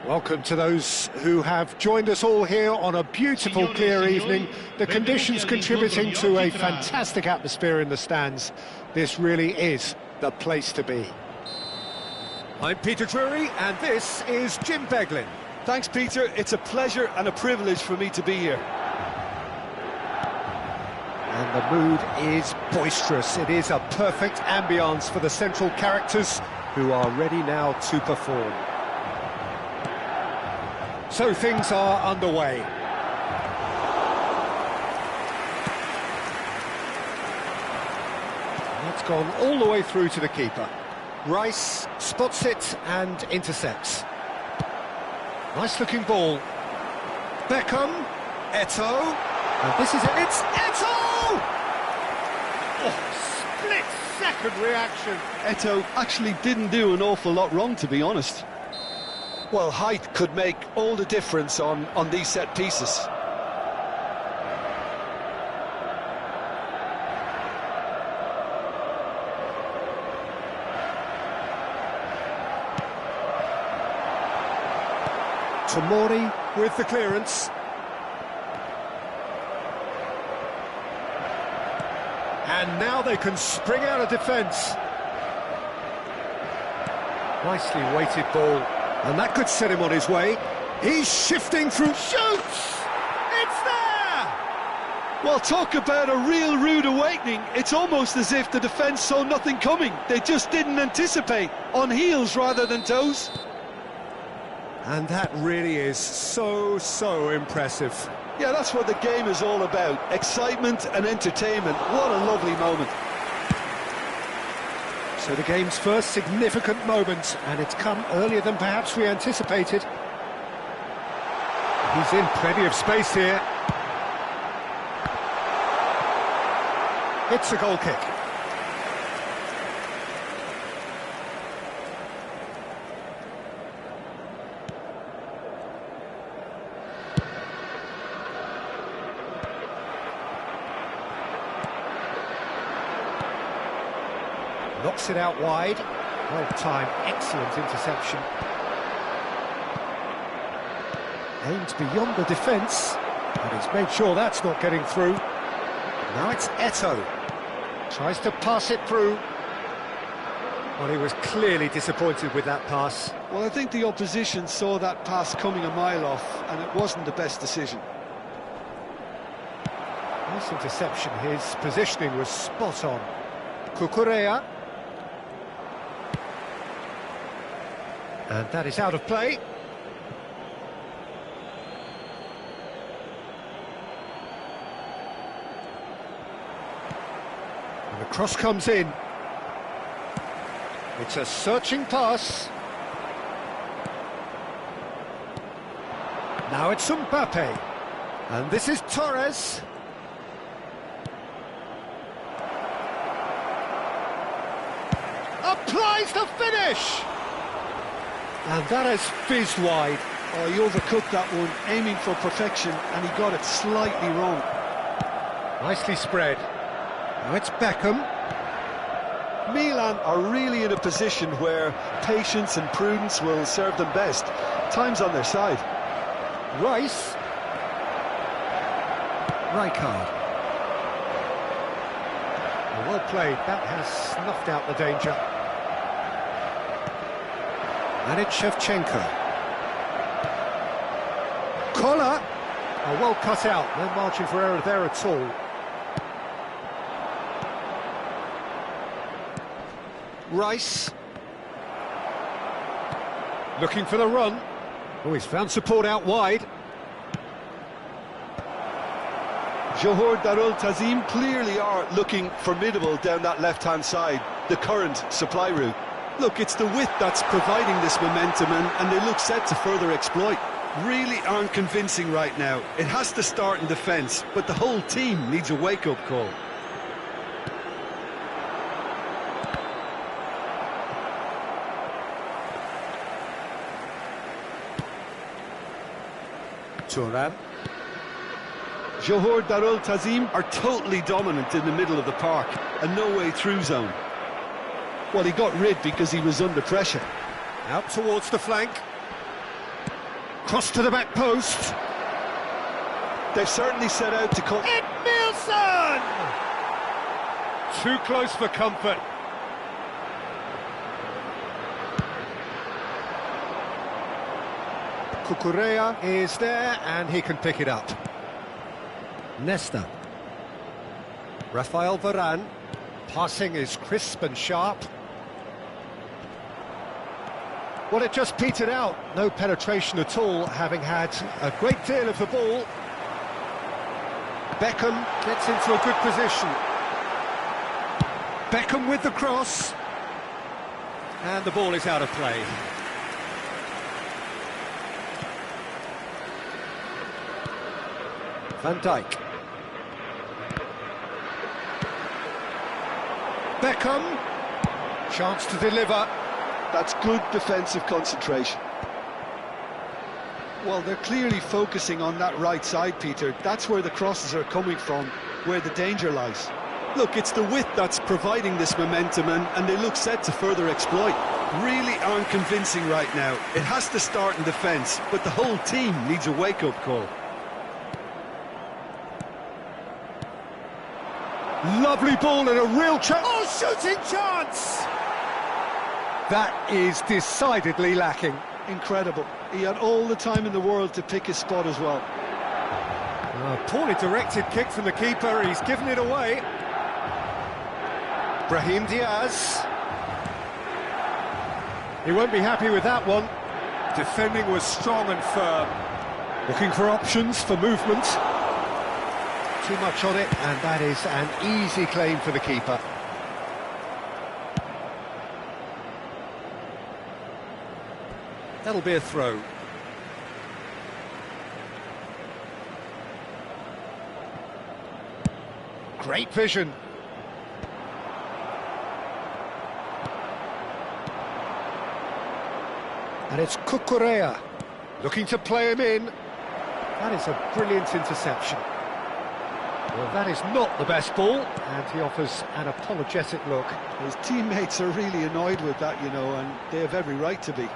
Welcome to those who have joined us all here on a beautiful, clear evening. The conditions contributing to a fantastic atmosphere in the stands. This really is the place to be. I'm Peter Drury, and this is Jim Beglin. Thanks, Peter. It's a pleasure and a privilege for me to be here. And the mood is boisterous. It is a perfect ambience for the central characters who are ready now to perform. So things are underway. That's gone all the way through to the keeper. Rice spots it and intercepts. Nice looking ball. Beckham, Eto'o, and this is it, it's Eto'o! Oh, split-second reaction. Eto'o actually didn't do an awful lot wrong, to be honest. Well, height could make all the difference on these set pieces. Tomori with the clearance. And now they can spring out of defence. Nicely weighted ball. And that could set him on his way. He's shifting through, shoots! It's there! Well, talk about a real rude awakening. It's almost as if the defence saw nothing coming. They just didn't anticipate, on heels rather than toes. And that really is so impressive. Yeah, that's what the game is all about. Excitement and entertainment. What a lovely moment. So the game's first significant moment, and it's come earlier than perhaps we anticipated. He's in plenty of space here. It's a goal kick. Knocks it out wide. Well timed, excellent interception. Aims beyond the defence, and he's made sure that's not getting through. Now it's Eto'o. Tries to pass it through. Well, he was clearly disappointed with that pass. Well, I think the opposition saw that pass coming a mile off, and it wasn't the best decision. Nice interception. His positioning was spot on. Cucurella. And that is out of play. And the cross comes in. It's a searching pass. Now it's Mbappe. And this is Torres. Applies the finish! And that has fizzed wide. Oh, he overcooked that one, aiming for perfection, and he got it slightly wrong. Nicely spread. Now it's Beckham. Milan are really in a position where patience and prudence will serve them best. Time's on their side. Rice. Rijkaard. Well played. That has snuffed out the danger. And it's Shevchenko. Collar. Oh, well cut out. No margin for error there at all. Rice. Looking for the run. Oh, he's found support out wide. Johor Darul Tazim clearly are looking formidable down that left-hand side, the current supply route. Look, it's the width that's providing this momentum, and they look set to further exploit. Really aren't convincing right now. It has to start in defence, but the whole team needs a wake-up call. Thuram. Johor Darul Tazim are totally dominant in the middle of the park, a no-way through zone. Well, he got rid because he was under pressure. Out towards the flank. Cross to the back post. They've certainly set out to come. Edmilson! Too close for comfort. Cucurella is there, and he can pick it up. Nesta. Rafael Varane. Passing is crisp and sharp. Well, it just petered out. No penetration at all, having had a great deal of the ball. Beckham gets into a good position. Beckham with the cross. And the ball is out of play. Van Dijk. Beckham. Chance to deliver. That's good defensive concentration. Well, they're clearly focusing on that right side, Peter. That's where the crosses are coming from, where the danger lies. Look, it's the width that's providing this momentum, and they look set to further exploit. Really aren't convincing right now. It has to start in defence, but the whole team needs a wake-up call. Lovely ball and a real chance. Oh, shooting chance! That is decidedly lacking. Incredible. He had all the time in the world to pick his spot as well. Poorly directed kick from the keeper. He's given it away. Brahim Diaz. He won't be happy with that one. Defending was strong and firm. Looking for options for movement. Too much on it, and that is an easy claim for the keeper. That'll be a throw. Great vision. And it's Cucurella looking to play him in. That is a brilliant interception. Well, that is not the best ball, and he offers an apologetic look. His teammates are really annoyed with that, you know, and they have every right to be.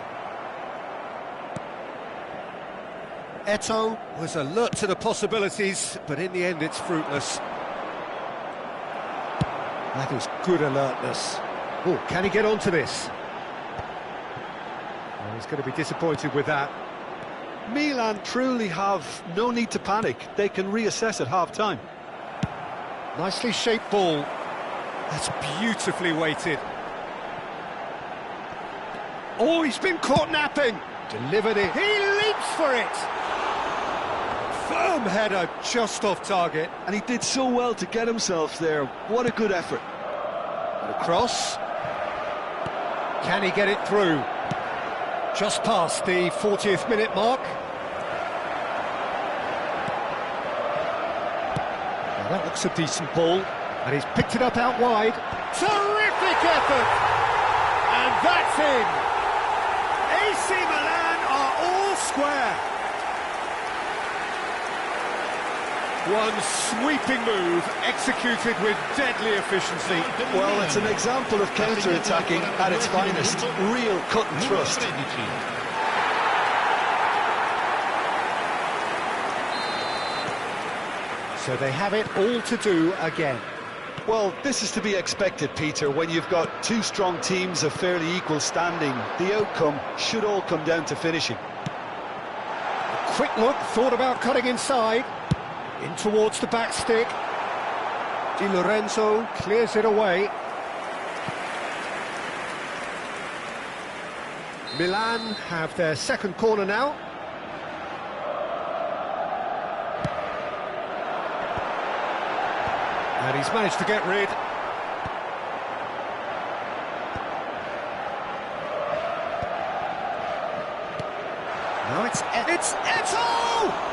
Eto'o was alert to the possibilities, but in the end it's fruitless. That is good alertness. Oh, can he get onto this? Well, he's going to be disappointed with that. Milan truly have no need to panic. They can reassess at half-time. Nicely shaped ball. That's beautifully weighted. Oh, he's been caught napping. Delivered it. He leaps for it. Firm header just off target. And he did so well to get himself there. What a good effort. And a cross. Can he get it through? Just past the 40th minute mark. Now that looks a decent ball. And he's picked it up out wide. Terrific effort! And that's in. AC Milan are all square. One sweeping move, executed with deadly efficiency. Well, it's an example of counter-attacking at its finest. Real cut and thrust. So they have it all to do again. Well, this is to be expected, Peter, when you've got two strong teams of fairly equal standing. The outcome should all come down to finishing. A quick look, thought about cutting inside. In towards the back stick. Di Lorenzo clears it away. Milan have their second corner now. And he's managed to get rid. Now it's Eto'o!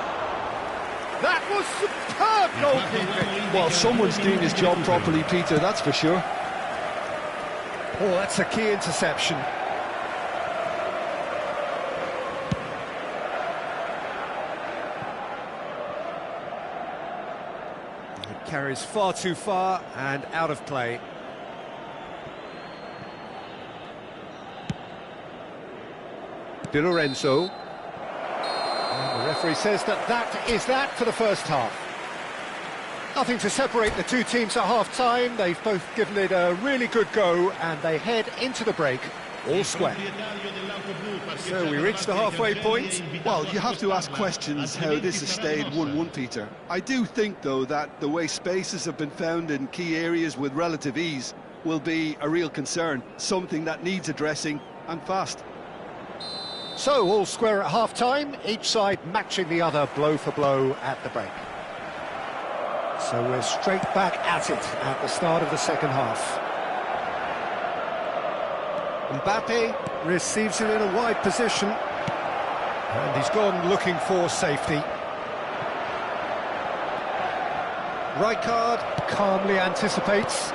That was superb goalkeeping. Well, someone's doing his job properly, Peter, that's for sure. Oh, that's a key interception. It carries far too far and out of play. Di Lorenzo. Referee says that is that for the first half. Nothing to separate the two teams at half-time. They've both given it a really good go, and they head into the break all square. So we reach the halfway point. Well, you have to ask questions how this has stayed 1-1, Peter. I do think, though, that the way spaces have been found in key areas with relative ease will be a real concern, something that needs addressing, and fast. So, all square at half-time, each side matching the other blow for blow at the break. So we're straight back at it at the start of the second half. Mbappe receives it in a wide position, and he's gone looking for safety. Rijkaard calmly anticipates.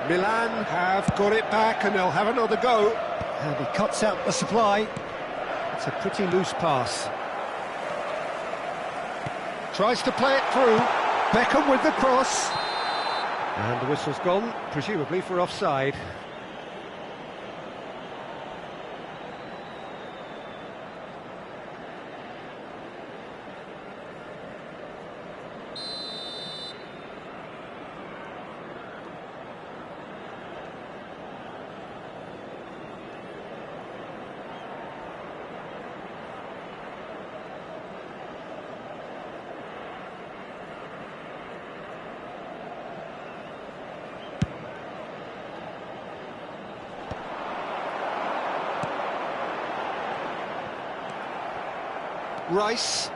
Milan have got it back, and they'll have another go. And he cuts out the supply. It's a pretty loose pass. Tries to play it through. Beckham with the cross. And the whistle's gone, presumably for offside. Rice.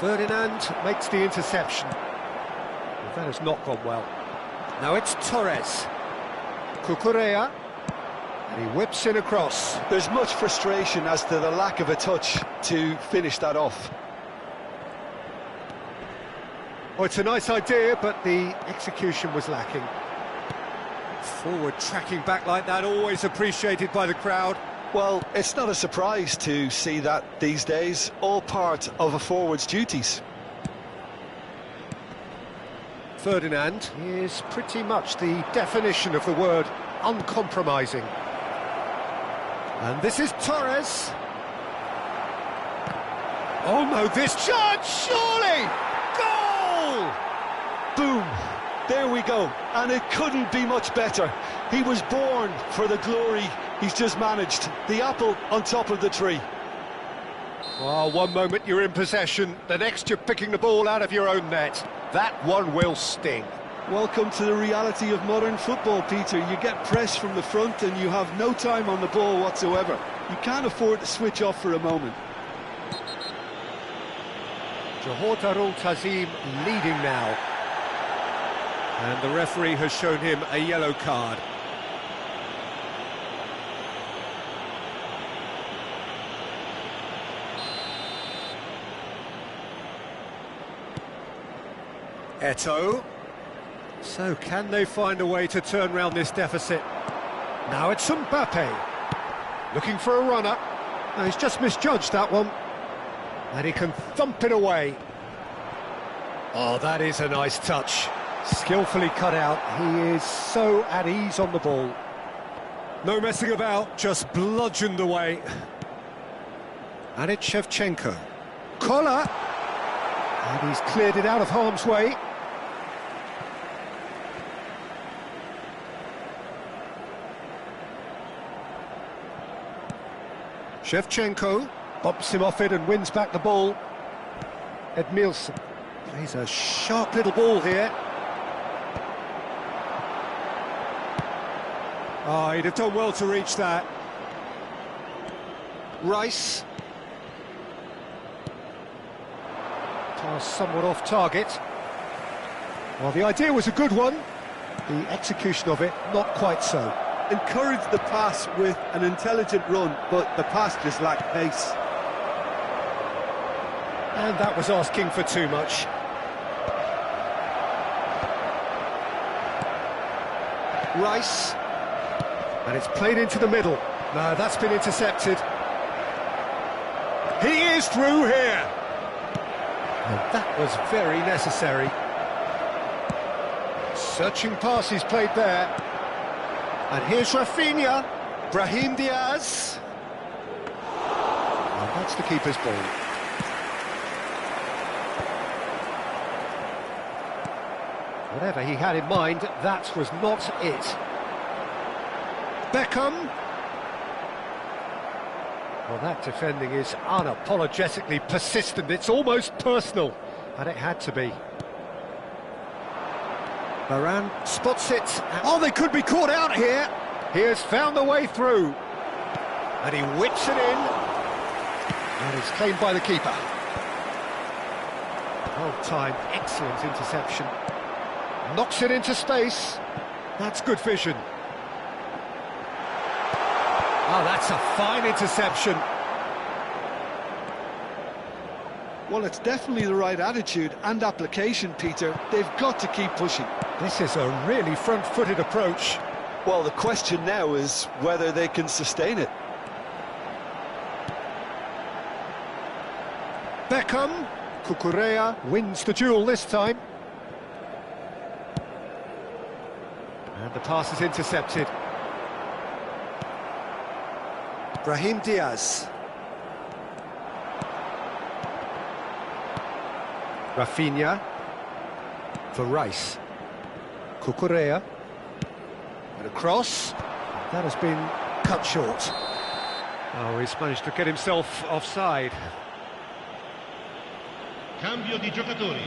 Ferdinand makes the interception. Well, that has not gone well. Now it's Torres. Cucurella. And he whips in across. There's much frustration as to the lack of a touch to finish that off. Well, it's a nice idea, but the execution was lacking. Forward tracking back like that, always appreciated by the crowd. Well, it's not a surprise to see that these days, all part of a forward's duties. Ferdinand is pretty much the definition of the word uncompromising. And this is Torres. Oh no, this chance, surely! Goal! Boom! There we go, and it couldn't be much better. He was born for the glory he's just managed. The apple on top of the tree. Well, one moment you're in possession, the next you're picking the ball out of your own net. That one will sting. Welcome to the reality of modern football, Peter. You get press from the front and you have no time on the ball whatsoever. You can't afford to switch off for a moment. Johor Darul Tazim leading now. And the referee has shown him a yellow card. Eto'o. So can they find a way to turn round this deficit? Now it's Mbappe. Looking for a runner. No, he's just misjudged that one. And he can thump it away. Oh, that is a nice touch. Skillfully cut out. He is so at ease on the ball. No messing about, just bludgeoned away. And it's Shevchenko. Collar! And he's cleared it out of harm's way. Shevchenko bumps him off it and wins back the ball. Edmilson plays a sharp little ball here. Oh, he'd have done well to reach that. Rice. Pass somewhat off target. Well, the idea was a good one. The execution of it, not quite so. Encouraged the pass with an intelligent run, but the pass just lacked pace. And that was asking for too much. Rice. And it's played into the middle. No, that's been intercepted. He is through here. And that was very necessary. Searching pass he's played there. And here's Rafinha. Brahim Diaz. Well, that's the keeper's ball. Whatever he had in mind, that was not it. Beckham. Well, that defending is unapologetically persistent. It's almost personal, and it had to be. Varane spots it. Oh, they could be caught out here. He has found the way through. And he whips it in. And it's claimed by the keeper. Well-timed, excellent interception. Knocks it into space. That's good vision. Oh, that's a fine interception. Well, it's definitely the right attitude and application, Peter. They've got to keep pushing. This is a really front-footed approach. Well, the question now is whether they can sustain it. Beckham. Cucurella wins the duel this time. And the pass is intercepted. Brahim Diaz. Rafinha. For Rice. Cucurella. And a cross. That has been cut short. Oh, he's managed to get himself offside. Cambio di giocatori.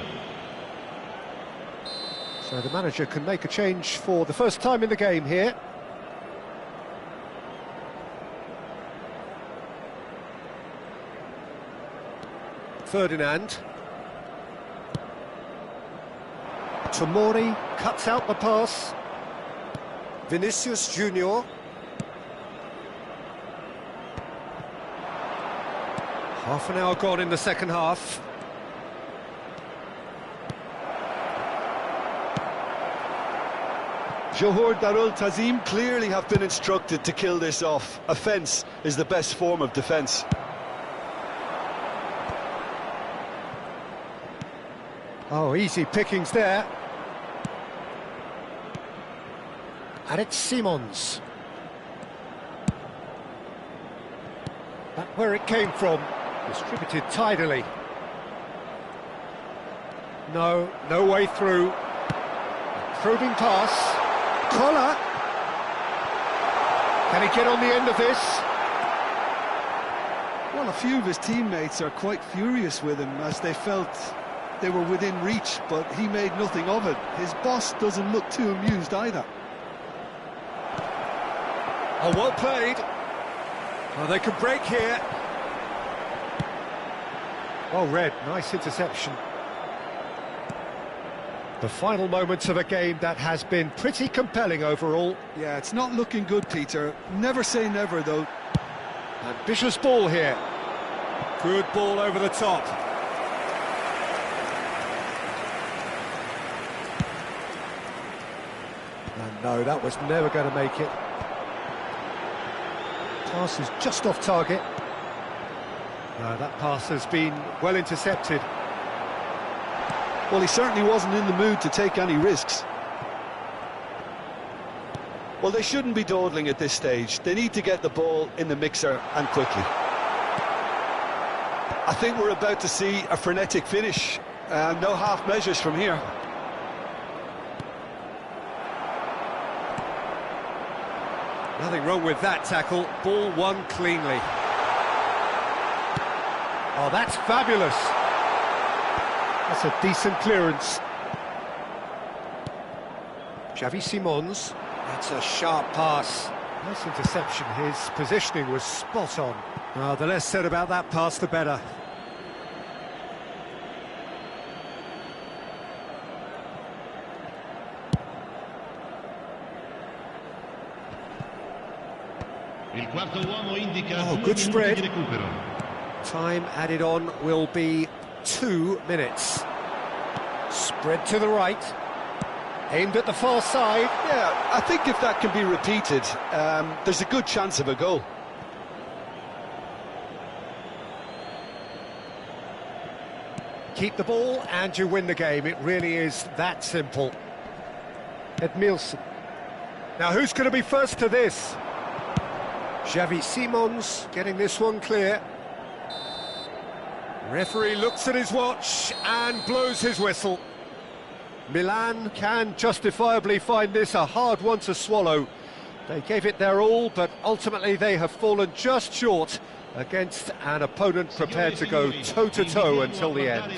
So the manager can make a change for the first time in the game here. Ferdinand. Tomori cuts out the pass. Vinicius Junior. Half an hour gone in the second half. Johor Darul Tazim clearly have been instructed to kill this off. Offence is the best form of defence. Oh, easy pickings there. And it's Simons. Back where it came from. Distributed tidily. No way through. Probing pass. Collar. Can he get on the end of this? Well, a few of his teammates are quite furious with him as they felt they were within reach, but he made nothing of it. His boss doesn't look too amused either. Oh, well played. Oh, they could break here. Well read, nice interception. The final moments of a game that has been pretty compelling overall. Yeah, it's not looking good, Peter. Never say never, though. Ambitious ball here. Good ball over the top. And no, that was never going to make it. Pass is just off target. No, that pass has been well intercepted. Well, he certainly wasn't in the mood to take any risks. Well, they shouldn't be dawdling at this stage. They need to get the ball in the mixer and quickly. I think we're about to see a frenetic finish. No half measures from here. Nothing wrong with that tackle. Ball won cleanly. Oh, that's fabulous. That's a decent clearance. Xavi Simons. That's a sharp pass. Nice interception. His positioning was spot on. Oh, the less said about that pass, the better. Oh, good spread. Time added on will be 2 minutes. Spread to the right. Aimed at the far side. Yeah, I think if that can be repeated, there's a good chance of a goal. Keep the ball and you win the game. It really is that simple. Edmilson. Now who's going to be first to this? Xavi Simons getting this one clear. Referee looks at his watch and blows his whistle. Milan can justifiably find this a hard one to swallow. They gave it their all, but ultimately they have fallen just short against an opponent prepared to go toe-to-toe until the end.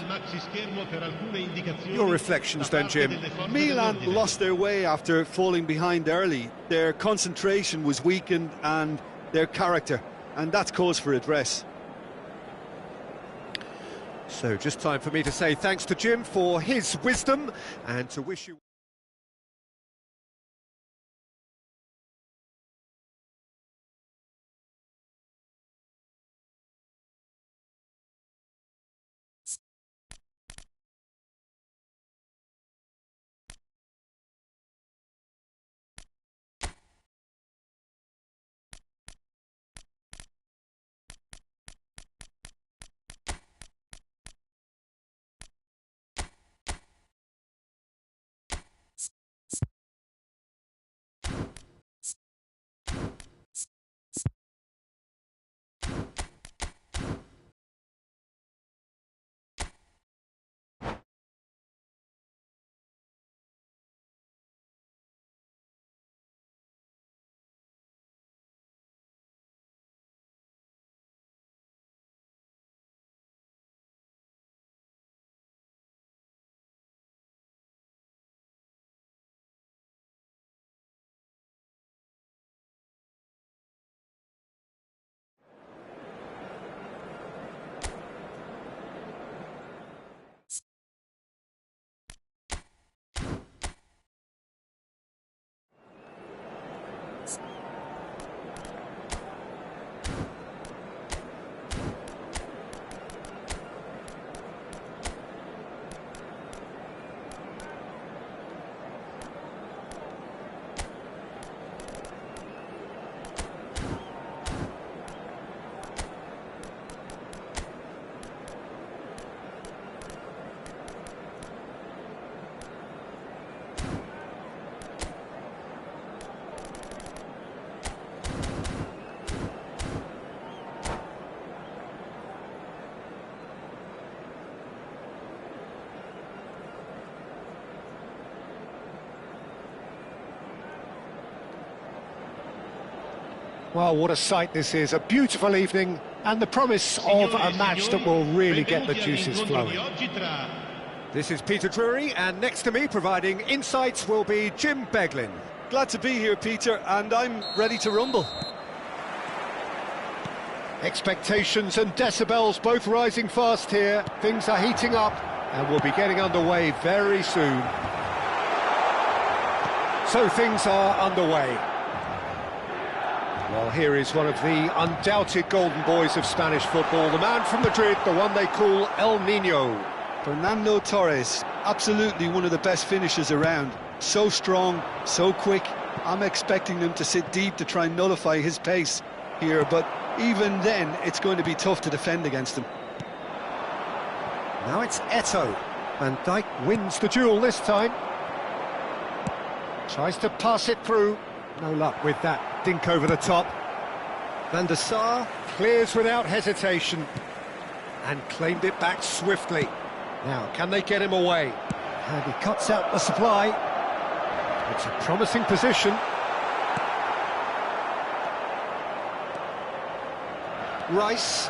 Your reflections then, Jim? Milan lost their way after falling behind early. Their concentration was weakened and their character, and that's cause for address. So just time for me to say thanks to Jim for his wisdom and to wish you... Well, what a sight this is, a beautiful evening and the promise of a match that will really get the juices flowing. This is Peter Drury, and next to me providing insights will be Jim Beglin. Glad to be here, Peter, and I'm ready to rumble. Expectations and decibels both rising fast here. Things are heating up and we'll be getting underway very soon. So things are underway. Well, here is one of the undoubted golden boys of Spanish football, the man from Madrid, the one they call El Niño. Fernando Torres, absolutely one of the best finishers around. So strong, so quick. I'm expecting them to sit deep to try and nullify his pace here, but even then, it's going to be tough to defend against him. Now it's Eto'o. Van Dijk wins the duel this time. Tries to pass it through. No luck with that dink over the top. Van der Sar clears without hesitation and claimed it back swiftly. Now, can they get him away? And he cuts out the supply. It's a promising position. Rice.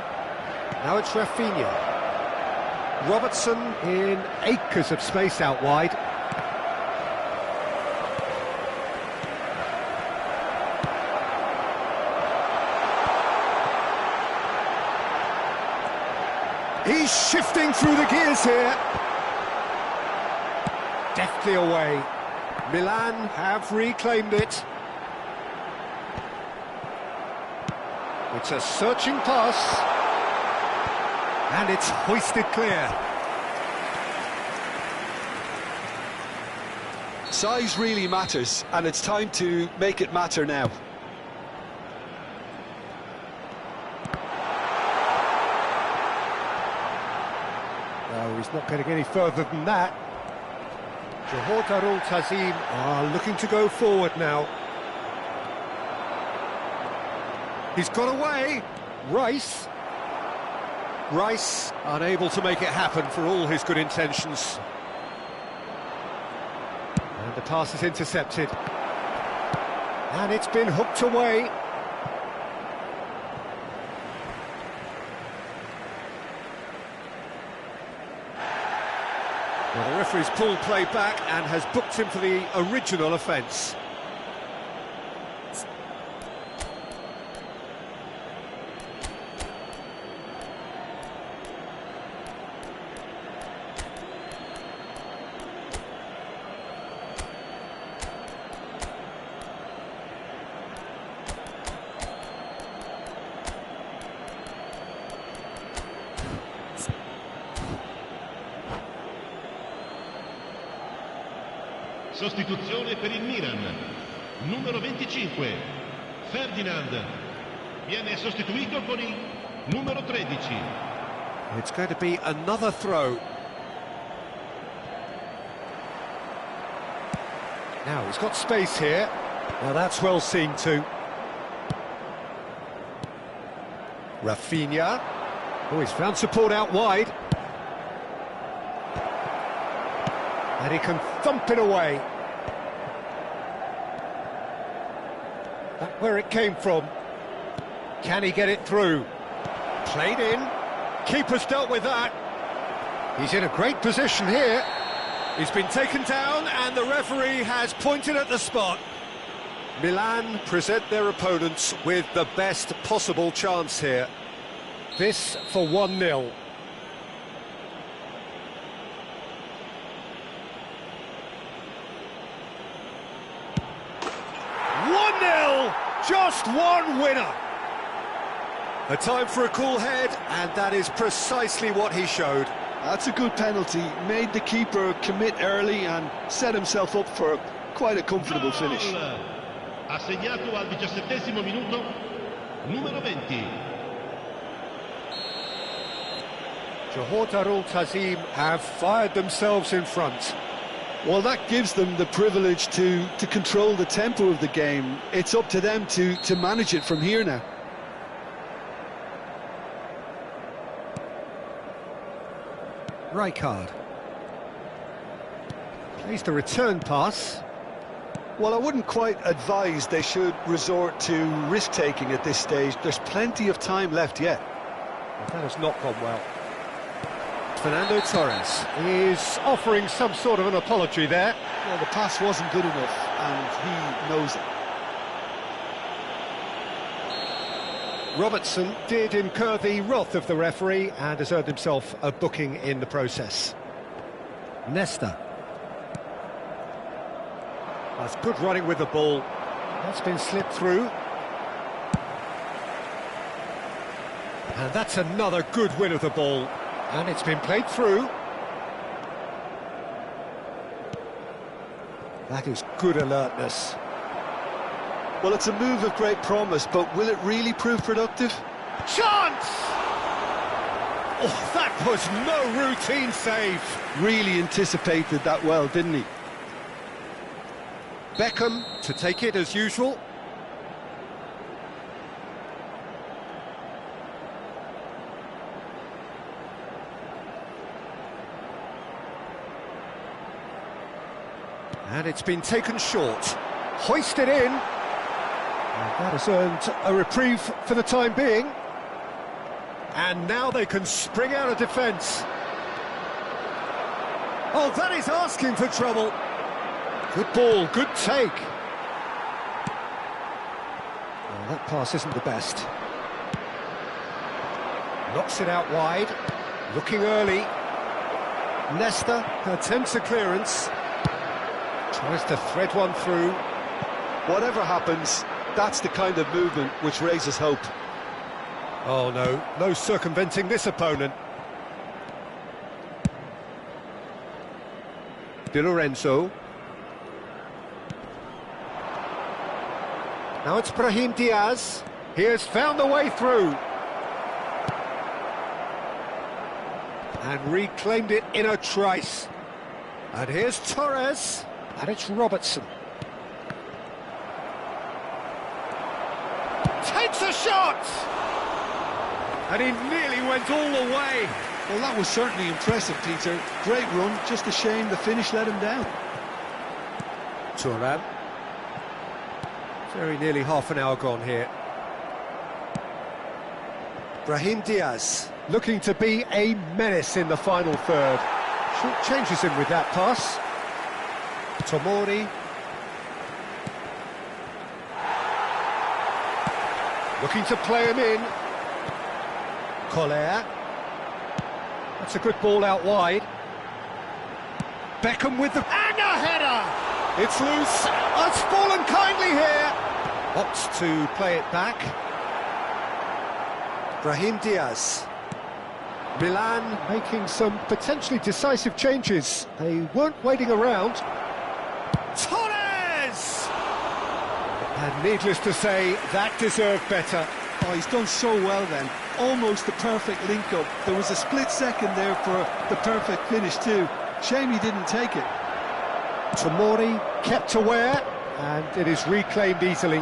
Now it's Rafinha. Robertson in acres of space out wide. He's shifting through the gears here. Deftly away. Milan have reclaimed it. It's a searching pass. And it's hoisted clear. Size really matters, and it's time to make it matter now. No, he's not getting any further than that. Johor Tazim are looking to go forward now. He's got away. Rice. Rice unable to make it happen for all his good intentions. And the pass is intercepted. And it's been hooked away. Well, the referee's pulled play back and has booked him for the original offence. Sostituzione per il Milan, numero 25, Ferdinand, viene sostituito con il numero 13. It's going to be another throw. Now, he's got space here. Now, that's well seen too. Rafinha. Oh, he's found support out wide. And he can thump it away. That's where it came from. Can he get it through? Played in. Keeper's dealt with that. He's in a great position here. He's been taken down and the referee has pointed at the spot. Milan present their opponents with the best possible chance here. This for 1-0. Just one winner. A time for a cool head, and that is precisely what he showed. That's a good penalty. Made the keeper commit early and set himself up for quite a comfortable finish. Assegnato al 17° minuto, numero 20. Johor Darul Tazim have fired themselves in front. Well, that gives them the privilege to control the tempo of the game. It's up to them to manage it from here now. Rijkaard plays the return pass. Well, I wouldn't quite advise they should resort to risk-taking at this stage. There's plenty of time left yet. Well, that has not gone well. Fernando Torres is offering some sort of an apology there. Well, the pass wasn't good enough, and he knows it. Robertson did incur the wrath of the referee and has earned himself a booking in the process. Nesta. That's good running with the ball. That's been slipped through. And that's another good win of the ball. And it's been played through. That is good alertness. Well, it's a move of great promise, but will it really prove productive? Chance! Oh, that was no routine save. Really anticipated that well, didn't he? Beckham to take it as usual. And it's been taken short. Hoisted in. And that has earned a reprieve for the time being. And now they can spring out of defence. Oh, that is asking for trouble. Good ball, good take. Oh, that pass isn't the best. Knocks it out wide. Looking early. Nesta attempts a clearance. Tries to thread one through. Whatever happens, that's the kind of movement which raises hope. Oh no, no circumventing this opponent. Di Lorenzo. Now it's Brahim Diaz. He has found a way through. And reclaimed it in a trice. And here's Torres. And it's Robertson. Take takes a shot! And he nearly went all the way. Well, that was certainly impressive, Peter. Great run, just a shame the finish let him down. Thuram. Very nearly half an hour gone here. Brahim Diaz, looking to be a menace in the final third. Short changes him with that pass. Tomori. Looking to play him in. Collier. That's a good ball out wide. Beckham with the... And a header! It's loose. It's fallen kindly here. Opts to play it back. Brahim Diaz. Milan making some potentially decisive changes. They weren't waiting around. Torres! And needless to say, that deserved better. Oh, he's done so well then. Almost the perfect link-up. There was a split second there for the perfect finish too. Shame he didn't take it. Tomori kept aware, and it is reclaimed easily.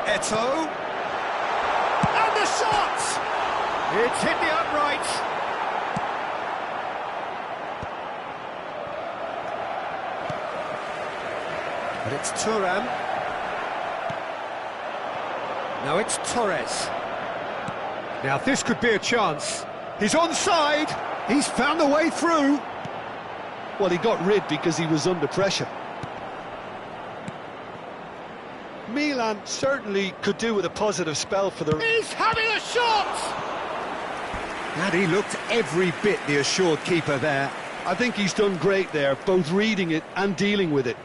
Eto'o. And the shot! It's hit the upright. But it's Thuram. Now it's Torres. Now this could be a chance. He's onside. He's found the way through. Well, he got rid because he was under pressure. Milan certainly could do with a positive spell for the... He's having a shot! And he looked every bit the assured keeper there. I think he's done great there, both reading it and dealing with it.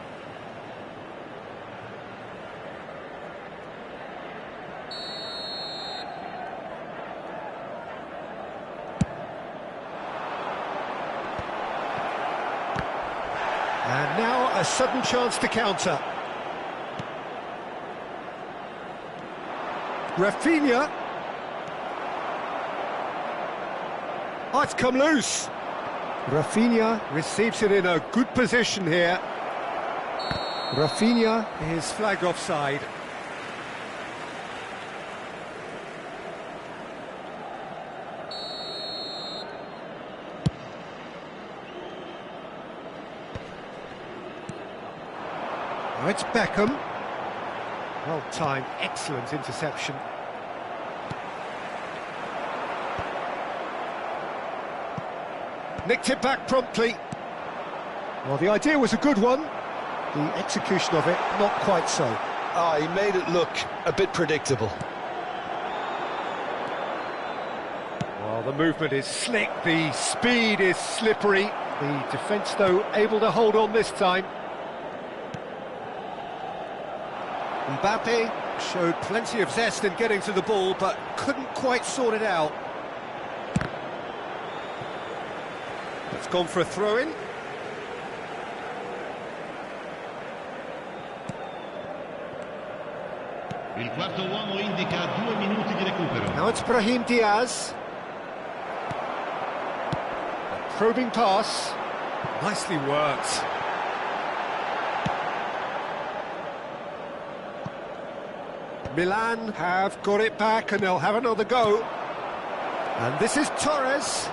And now a sudden chance to counter. Rafinha. Oh, it's come loose. Rafinha receives it in a good position here. Rafinha is flagged offside. Now it's Beckham. Well timed, excellent interception. Nicked it back promptly. Well, the idea was a good one. The execution of it, not quite so. Ah, he made it look a bit predictable. Well, the movement is slick, the speed is slippery. The defence, though, able to hold on this time. Mbappe showed plenty of zest in getting to the ball, but couldn't quite sort it out. It's gone for a throw-in. Il quarto uomo indica 2 minuti di recupero. Now it's Brahim Diaz. A probing pass. Nicely worked. Milan have got it back and they'll have another go. And this is Torres.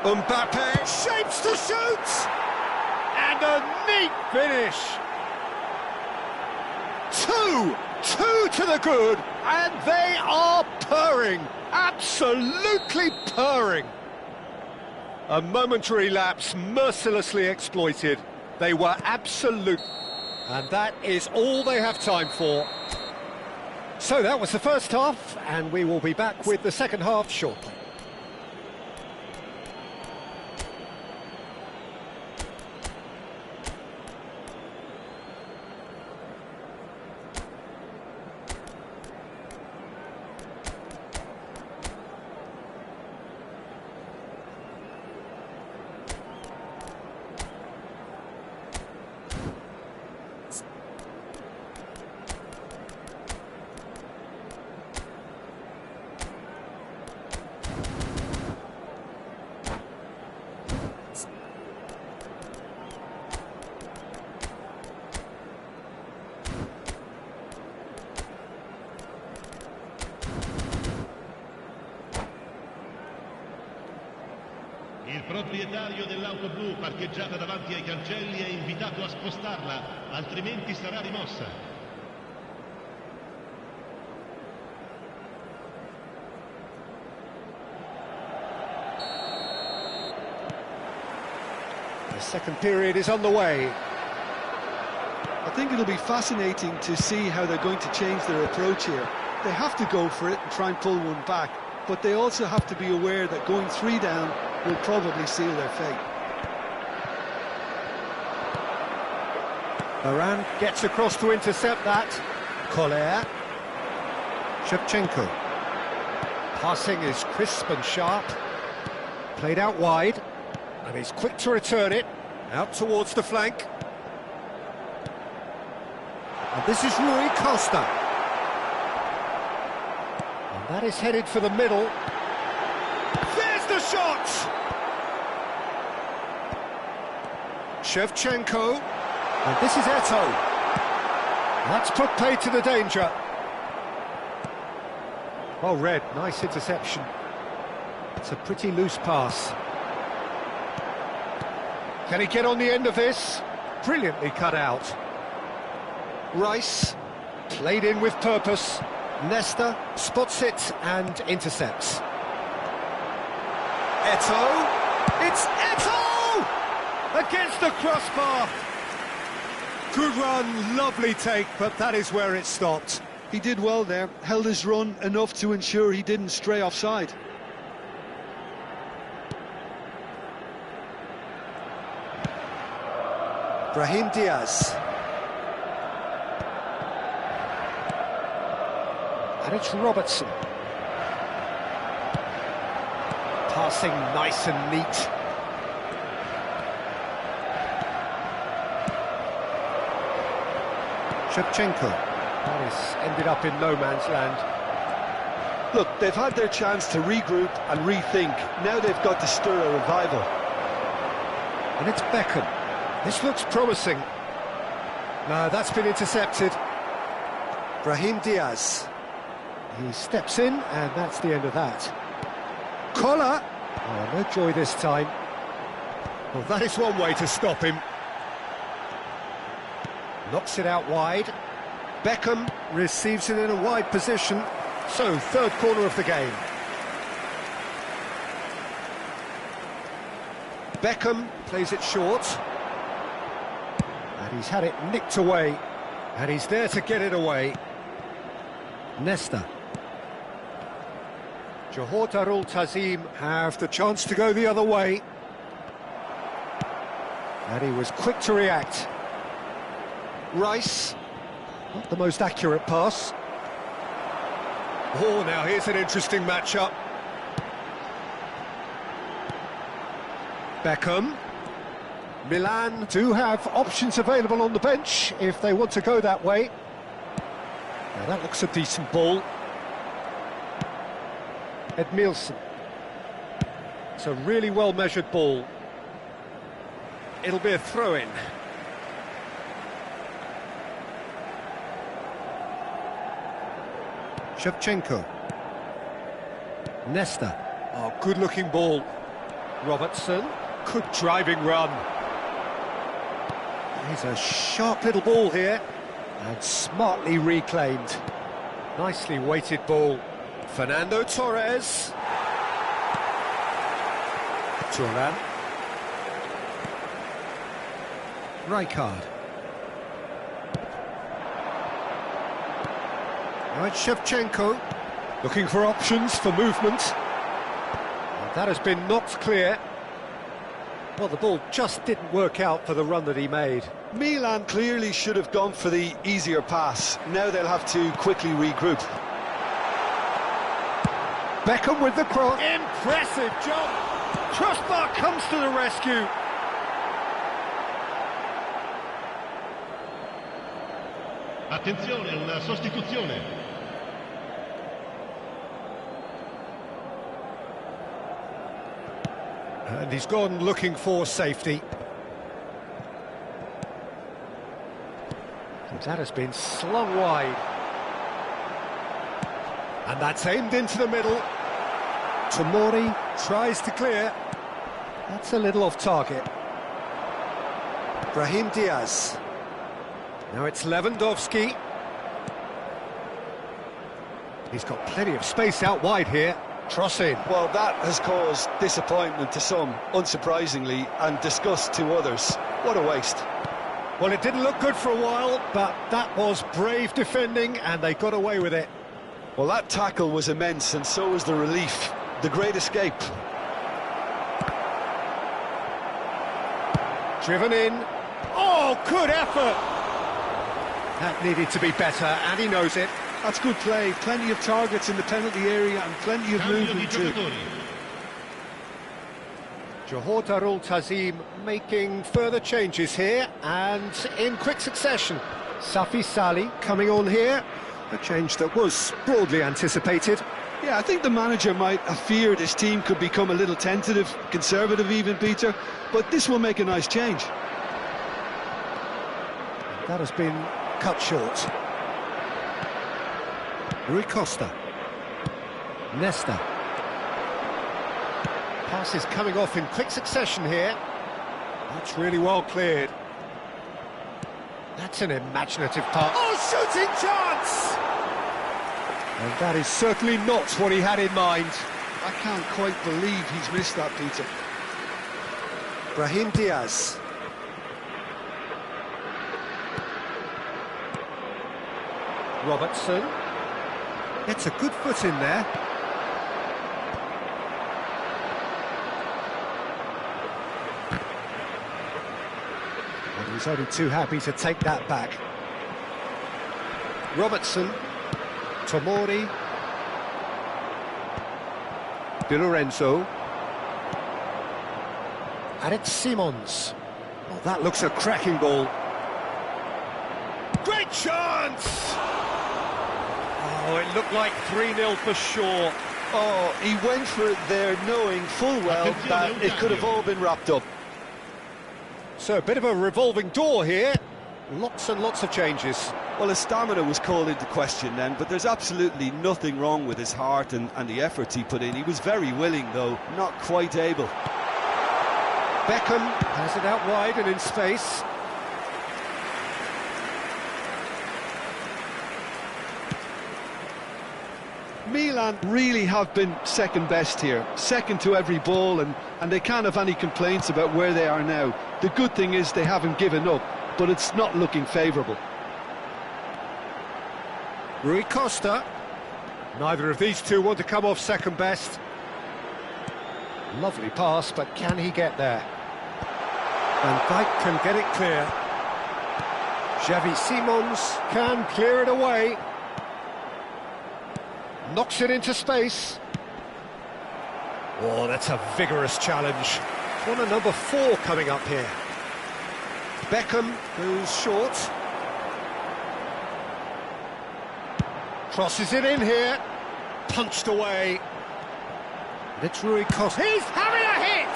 Mbappe shapes to shoot! And a neat finish! Two to the good, and they are purring, absolutely purring. A momentary lapse mercilessly exploited. They were absolute, and that is all they have time for. So that was the first half, and we will be back with the second half shortly. Il proprietario dell'auto blu parcheggiata davanti ai cancelli è invitato a spostarla, altrimenti sarà rimossa. The second period is on the way. I think it'll be fascinating to see how they're going to change their approach here. They have to go for it and try and pull one back, but they also have to be aware that going 3 down will probably seal their fate. Varane gets across to intercept that. Koller. Shevchenko. Passing is crisp and sharp. Played out wide. And he's quick to return it. Out towards the flank. And this is Rui Costa. And that is headed for the middle. There's the shot! Shevchenko. And this is Eto'o. That's put paid to the danger. Well read, nice interception. It's a pretty loose pass. Can he get on the end of this? Brilliantly cut out. Rice, played in with purpose. Nesta spots it and intercepts. Eto'o. It's Eto'o! Against the crossbar. Good run, lovely take, but that is where it stopped. He did well there, held his run enough to ensure he didn't stray offside. Brahim Diaz. And it's Robertson. Passing nice and neat. Shevchenko. That has ended up in no man's land. Look, they've had their chance to regroup and rethink. Now they've got to stir a revival. And it's Beckham. This looks promising. No, that's been intercepted. Brahim Diaz. He steps in, and that's the end of that. Koller. Oh, no joy this time. Well, that is one way to stop him. Knocks it out wide. Beckham receives it in a wide position. So, third corner of the game. Beckham plays it short. And he's had it nicked away. And he's there to get it away. Nesta. Johor Darul Tazim have the chance to go the other way. And he was quick to react. Rice. Not the most accurate pass. Oh, now here's an interesting matchup. Beckham. Milan do have options available on the bench if they want to go that way. Now that looks a decent ball. Edmilson. It's a really well-measured ball. It'll be a throw-in. Shevchenko. Nesta. Oh, good-looking ball. Robertson. Good driving run. Here's a sharp little ball here. And smartly reclaimed. Nicely weighted ball. Fernando Torres. Thuram. Rijkaard. Right, Shevchenko. Looking for options for movement. And that has been knocked clear. Well, the ball just didn't work out for the run that he made. Milan clearly should have gone for the easier pass. Now they'll have to quickly regroup. Beckham with the cross. Impressive job. Crossbar comes to the rescue. Attenzione, una sostituzione. And he's gone looking for safety. And that has been slung wide. And that's aimed into the middle. Tomori tries to clear. That's a little off target. Brahim Diaz. Now it's Lewandowski. He's got plenty of space out wide here. Cross in. Well, that has caused disappointment to some, unsurprisingly, and disgust to others. What a waste. Well, it didn't look good for a while, but that was brave defending, and they got away with it. Well, that tackle was immense, and so was the relief. The great escape. Driven in. Oh, good effort! That needed to be better, and he knows it. That's good play. Plenty of targets in the penalty area and plenty of movement too. Johor Darul Tazim making further changes here, and in quick succession. Safi Salih coming on here. A change that was broadly anticipated. Yeah, I think the manager might have feared his team could become a little tentative, conservative even, Peter, but this will make a nice change. That has been cut short. Rui Costa. Nesta. Passes coming off in quick succession here. That's really well cleared. That's an imaginative pass. Oh, shooting chance! And that is certainly not what he had in mind. I can't quite believe he's missed that, Peter. Brahim Diaz. Robertson. Gets a good foot in there. And he's only too happy to take that back. Robertson. Tomori. Di Lorenzo. And it's Simons. Oh, that looks a cracking ball. Great chance! Oh, it looked like 3-0 for sure. Oh, he went for it there knowing full well that it could have all been wrapped up. So a bit of a revolving door here. Lots and lots of changes. Well, his stamina was called into question then, but there's absolutely nothing wrong with his heart and the efforts he put in. He was very willing, though, not quite able. Beckham has it out wide and in space. Milan really have been second best here, second to every ball, and they can't have any complaints about where they are now. The good thing is they haven't given up, but it's not looking favourable. Rui Costa. Neither of these two want to come off second best. Lovely pass, but can he get there? Van Dijk can get it clear. Xavi Simons can clear it away. Knocks it into space. Oh, that's a vigorous challenge. Corner number 4 coming up here. Beckham goes short. Crosses it in here. Punched away. And it's Rui Costa. He's having a hit!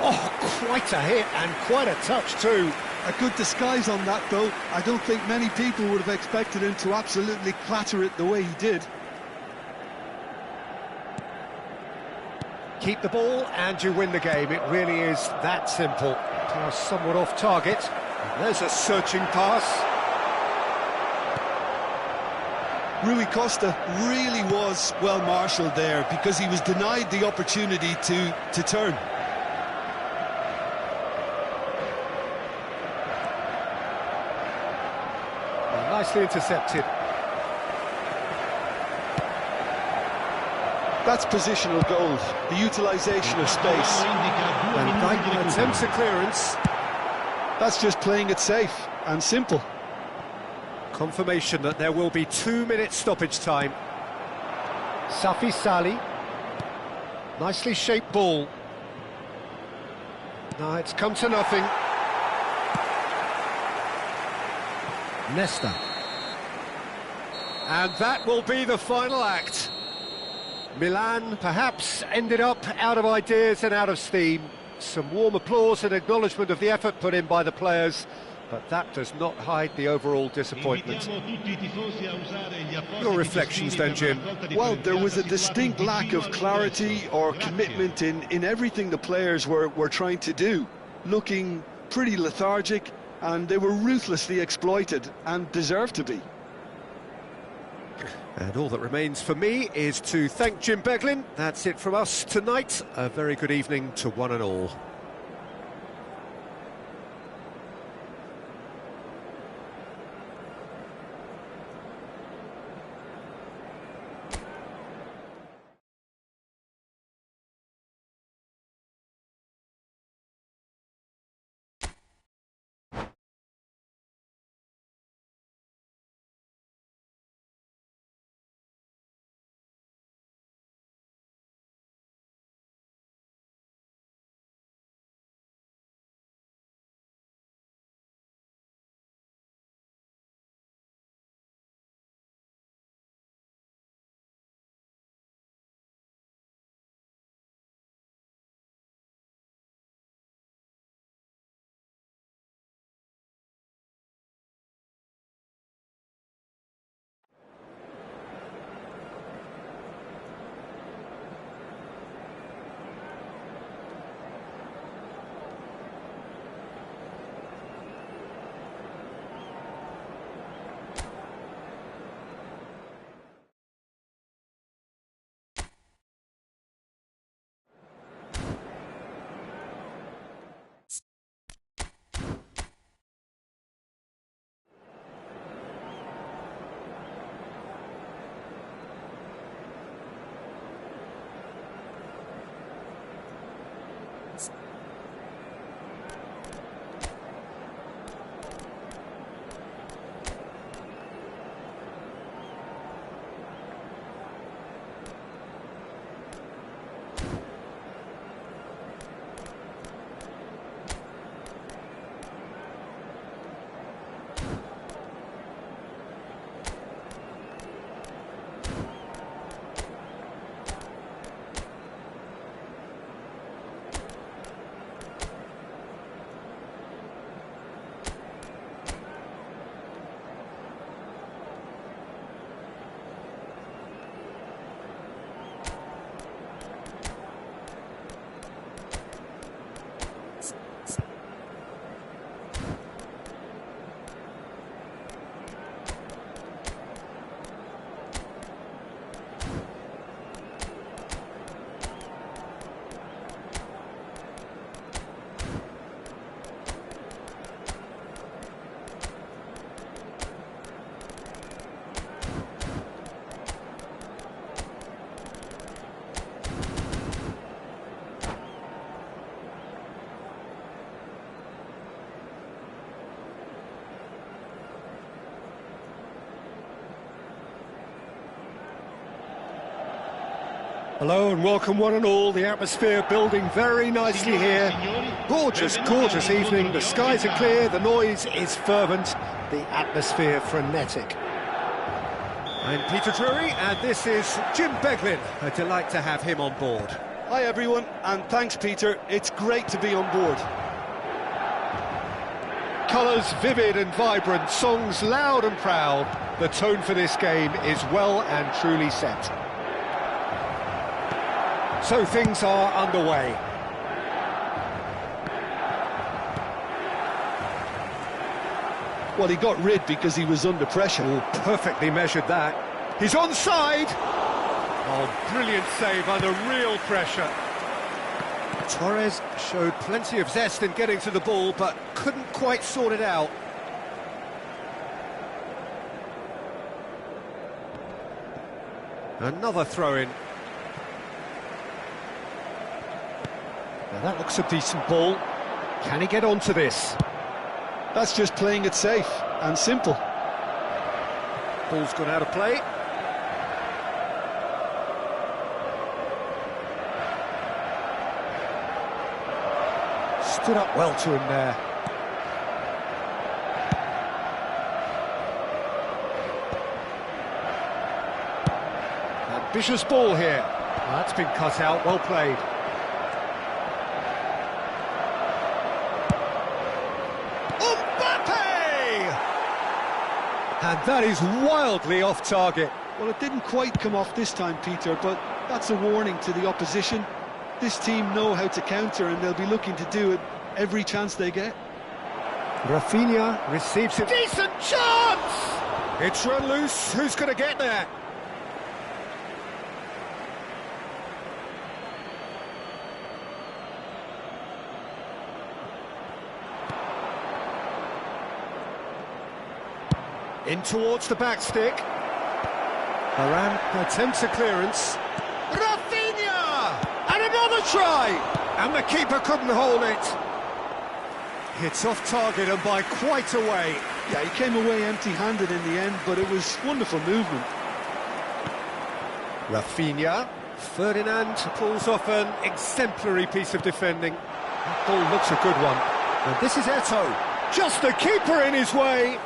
Oh, quite a hit and quite a touch too. A good disguise on that, though. I don't think many people would have expected him to absolutely clatter it the way he did. Keep the ball and you win the game. It really is that simple. Pass somewhat off target. There's a searching pass. Rui Costa really was well marshalled there because he was denied the opportunity to turn. Nicely intercepted. That's positional gold, the utilisation of space. Van Dijk attempts a clearance. That's just playing it safe and simple. Confirmation that there will be 2 minutes stoppage time. Safi Salih. Nicely shaped ball. No, it's come to nothing. Nesta. And that will be the final act. Milan perhaps ended up out of ideas and out of steam. Some warm applause and acknowledgement of the effort put in by the players, but that does not hide the overall disappointment. Your reflections then, Jim? Well, there was a distinct lack of clarity or commitment in everything the players were trying to do. Looking pretty lethargic, and they were ruthlessly exploited and deserved to be. And all that remains for me is to thank Jim Beglin. That's it from us tonight. A very good evening to one and all. Hello and welcome one and all. The atmosphere building very nicely here. Gorgeous, gorgeous evening. The skies are clear, the noise is fervent, the atmosphere frenetic. I'm Peter Drury and this is Jim Beglin. A delight to have him on board. Hi everyone, and thanks Peter. It's great to be on board. Colours vivid and vibrant, songs loud and proud. The tone for this game is well and truly set. So things are underway. Well, he got rid because he was under pressure. Oh, perfectly measured that. He's onside! Oh, brilliant save under real pressure. Torres showed plenty of zest in getting to the ball, but couldn't quite sort it out. Another throw-in. Now that looks a decent ball. Can he get onto this? That's just playing it safe and simple. Ball's gone out of play. Stood up well to him there. Ambitious ball here. That's been cut out, well played. Mbappe! And that is wildly off target. Well, it didn't quite come off this time, Peter, but that's a warning to the opposition. This team know how to counter, and they'll be looking to do it every chance they get. Rafinha receives a decent chance! It's run loose, who's going to get there? In towards the back stick. Varane attempts a clearance. Rafinha! And another try! And the keeper couldn't hold it. It's off target and by quite a way. Yeah, he came away empty-handed in the end, but it was wonderful movement. Rafinha. Ferdinand pulls off an exemplary piece of defending. That ball looks a good one. And this is Eto'o. Just the keeper in his way.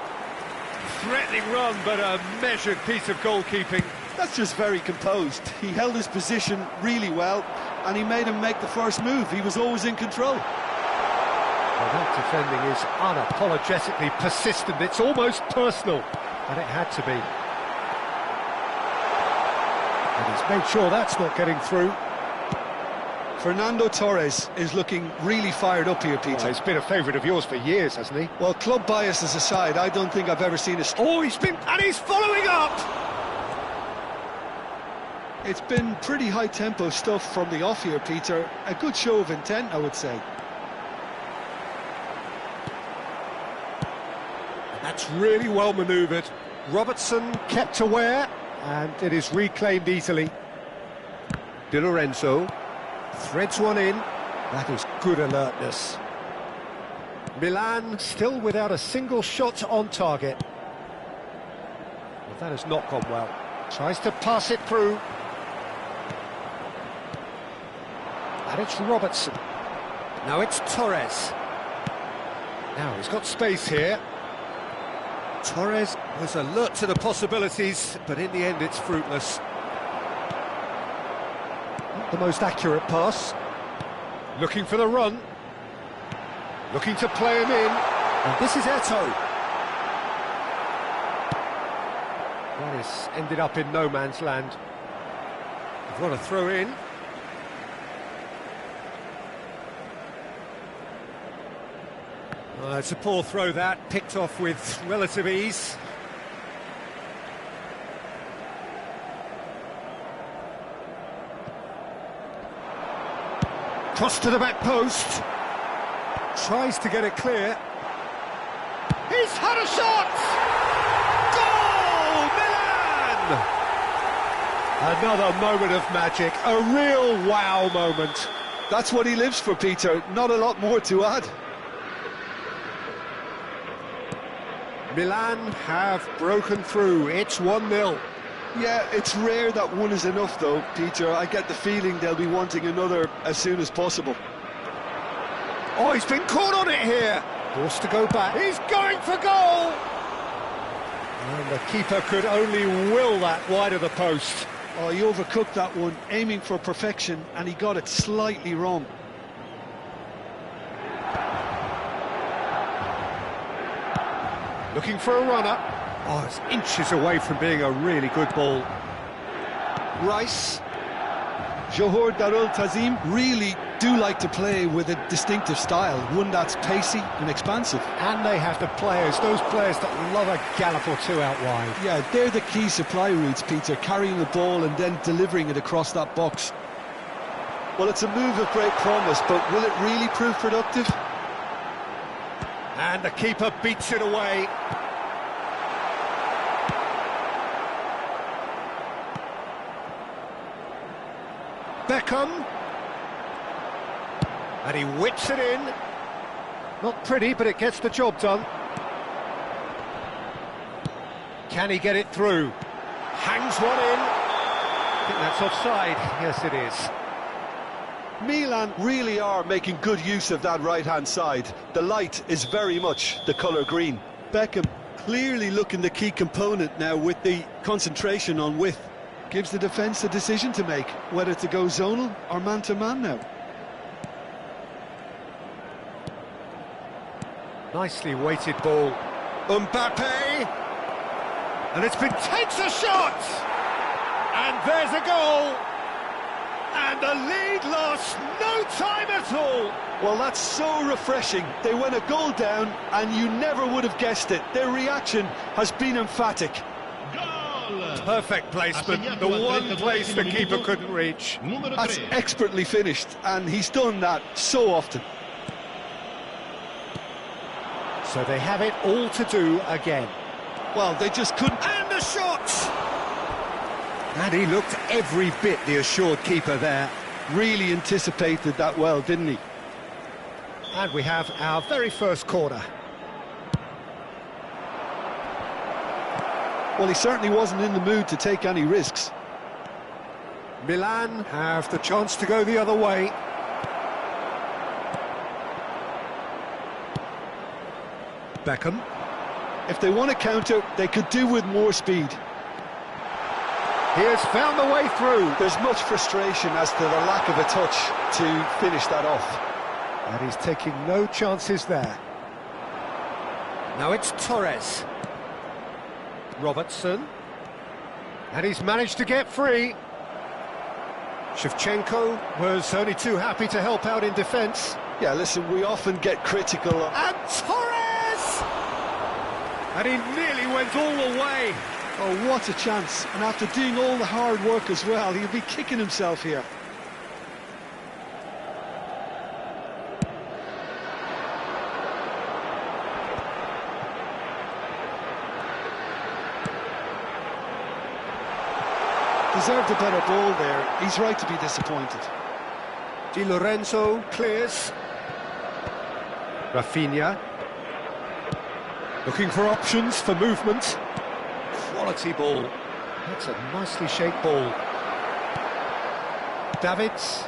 Threatening run, but a measured piece of goalkeeping. That's just very composed. He held his position really well, and he made him make the first move. He was always in control. Well, that defending is unapologetically persistent. It's almost personal, and it had to be. And he's made sure that's not getting through. Fernando Torres is looking really fired up here, Peter. Well, he's been a favourite of yours for years, hasn't he? Well, club biases aside, I don't think I've ever seen a... Oh, and he's following up! It's been pretty high-tempo stuff from the off here, Peter. A good show of intent, I would say. That's really well manoeuvred. Robertson kept aware, and it is reclaimed easily. Di Lorenzo threads one in. That is good alertness. Milan still without a single shot on target. Well, that has not gone well. Tries to pass it through. And it's Robertson. Now it's Torres. Now he's got space here. Torres was alert to the possibilities, but in the end it's fruitless. Not the most accurate pass. Looking for the run. Looking to play him in. And this is Eto'o. That has ended up in no man's land. They've got to throw in. It's a poor throw that, picked off with relative ease. Cross to the back post. Tries to get it clear. He's had a shot! Goal! Milan! Another moment of magic, a real wow moment. That's what he lives for, Peter. Not a lot more to add. Milan have broken through. It's 1-0. Yeah, it's rare that one is enough, though, Peter. I get the feeling they'll be wanting another as soon as possible. Oh, he's been caught on it here. Forced to go back. He's going for goal! And the keeper could only will that wide of the post. Oh, he overcooked that one, aiming for perfection, and he got it slightly wrong. Looking for a runner. Oh, it's inches away from being a really good ball. Rice. Johor Darul Tazim really do like to play with a distinctive style, one that's pacey and expansive. And they have the players, those players that love a gallop or two out wide. Yeah, they're the key supply routes, Peter, carrying the ball and then delivering it across that box. Well, it's a move of great promise, but will it really prove productive? And the keeper beats it away. Beckham. And he whips it in. Not pretty, but it gets the job done. Can he get it through? Hangs one in. I think that's offside. Yes, it is. Milan really are making good use of that right-hand side. The light is very much the colour green. Beckham clearly looking the key component now with the concentration on width. Gives the defence a decision to make, whether to go zonal or man-to-man now. Nicely weighted ball. Mbappe! And it's been takes a shot! And there's a goal! And the lead lost no time at all! Well, that's so refreshing. They went a goal down, and you never would have guessed it. Their reaction has been emphatic. Perfect placement, the one place the keeper couldn't reach. That's expertly finished, and he's done that so often. So they have it all to do again. Well, they just couldn't... And the shot! And he looked every bit the assured keeper there. Really anticipated that well, didn't he? And we have our very first corner. Well, he certainly wasn't in the mood to take any risks. Milan have the chance to go the other way. Beckham. If they want to counter, they could do with more speed. He has found the way through. There's much frustration as to the lack of a touch to finish that off. And he's taking no chances there. Now it's Torres. Robertson. And he's managed to get free. Shevchenko was only too happy to help out in defence. Yeah, listen, we often get critical of... And Torres! And he nearly went all the way. Oh, what a chance. And after doing all the hard work as well, he'll be kicking himself here. Deserved a better ball there. He's right to be disappointed. Di Lorenzo clears. Rafinha. Looking for options for movement. Quality ball. That's a nicely shaped ball. Davids.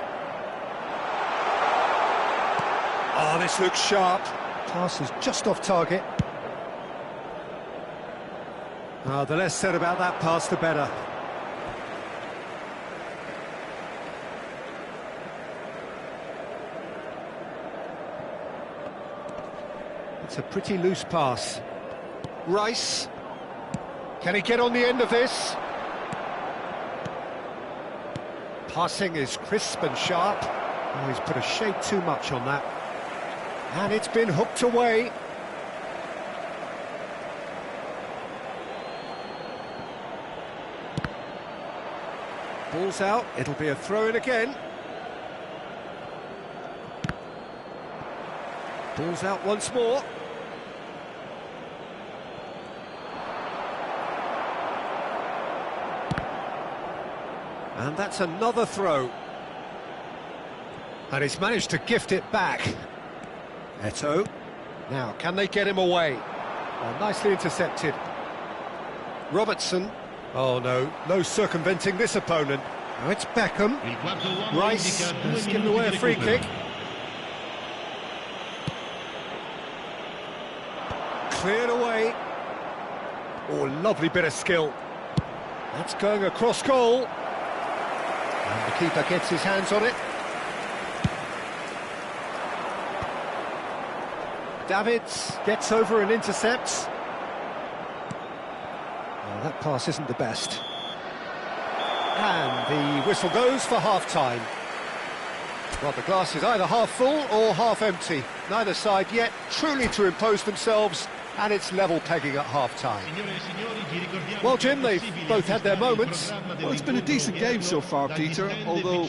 Oh, this looks sharp. Pass is just off target. Oh, the less said about that pass, the better. It's a pretty loose pass. Rice. Can he get on the end of this? Passing is crisp and sharp. Oh, he's put a shade too much on that. And it's been hooked away. Ball's out, it'll be a throw-in again. Ball's out once more. And that's another throw. And he's managed to gift it back. Eto'o. Now, can they get him away? Oh, nicely intercepted. Robertson. Oh, no circumventing this opponent. Now it's Beckham. Rice has given away a free kick. Cleared away. Oh, lovely bit of skill. That's going across goal. And the keeper gets his hands on it. Davids gets over and intercepts. Oh, that pass isn't the best. And the whistle goes for half-time. Well, the glass is either half full or half empty. Neither side yet truly to impose themselves, and it's level pegging at half-time. Well, Jim, they've both had their moments. Well, it's been a decent game so far, Peter, although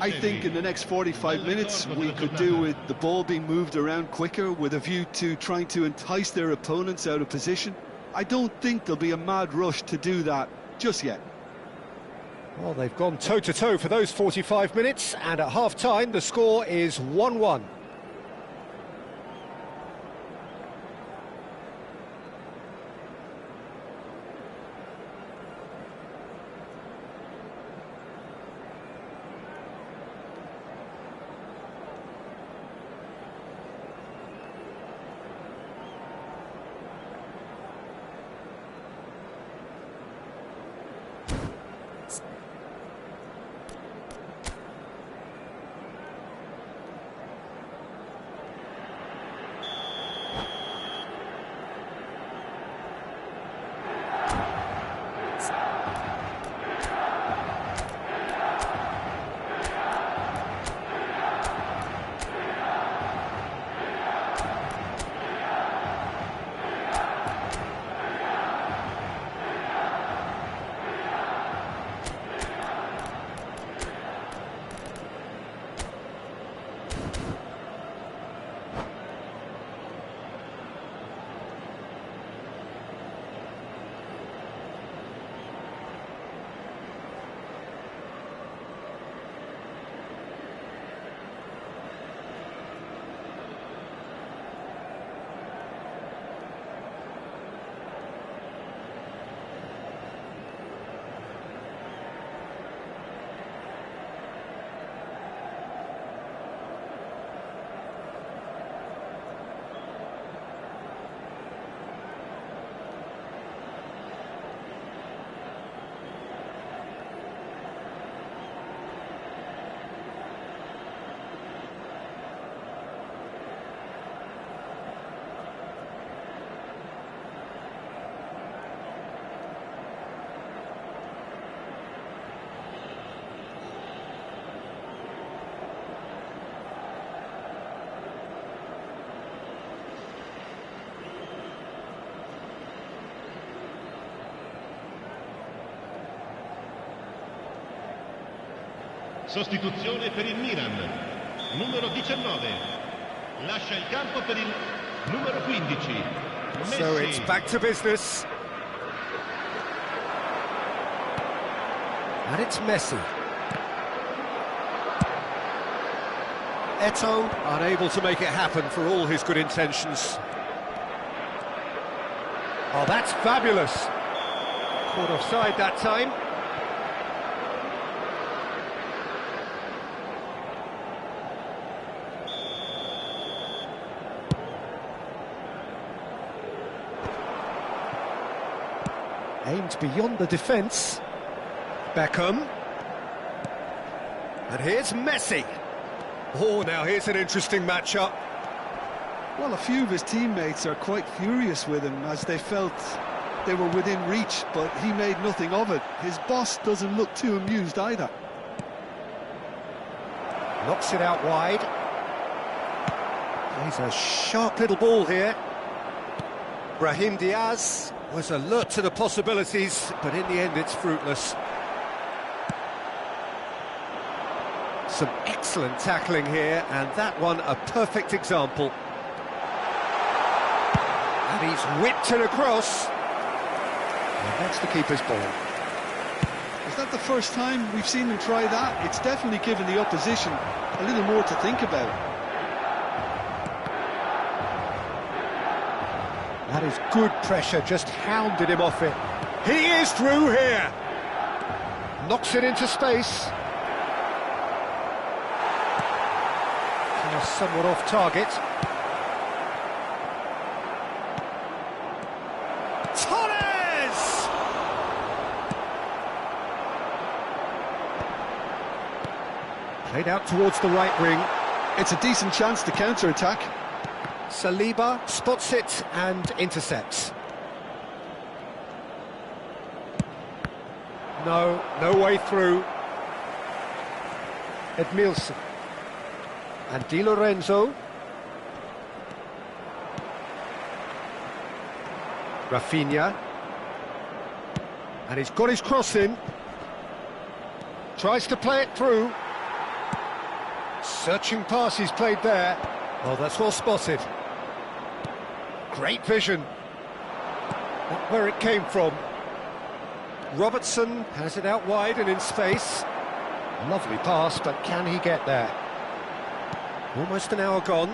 I think in the next 45 minutes we could do with the ball being moved around quicker with a view to trying to entice their opponents out of position. I don't think there'll be a mad rush to do that just yet. Well, they've gone toe-to-toe for those 45 minutes, and at half-time the score is 1-1. Sostituzione per il Milan. Numero 19. Lascia il campo per il numero 15. Messi. So it's back to business. And it's Messi. Eto'o unable to make it happen for all his good intentions. Oh, that's fabulous. Caught offside that time. Aimed beyond the defence. Beckham. And here's Messi. Oh, now here's an interesting matchup. Well, a few of his teammates are quite furious with him as they felt they were within reach, but he made nothing of it. His boss doesn't look too amused either. Knocks it out wide. He's a sharp little ball here. Brahim Diaz was alert to the possibilities, but in the end it's fruitless. Some excellent tackling here, and that one a perfect example. And he's whipped it across. And that's the keeper's ball. Is that the first time we've seen him try that? It's definitely given the opposition a little more to think about. That is good pressure, just hounded him off it. He is through here. Knocks it into space. Somewhat off target. Torres! Played out towards the right wing. It's a decent chance to counter-attack. Saliba spots it and intercepts. No way through. Edmilson. And Di Lorenzo. Rafinha. And he's got his cross in. Tries to play it through. Searching pass he's played there. Oh, that's well spotted. Great vision. Not where it came from. Robertson has it out wide and in space. Lovely pass, but can he get there? Almost an hour gone.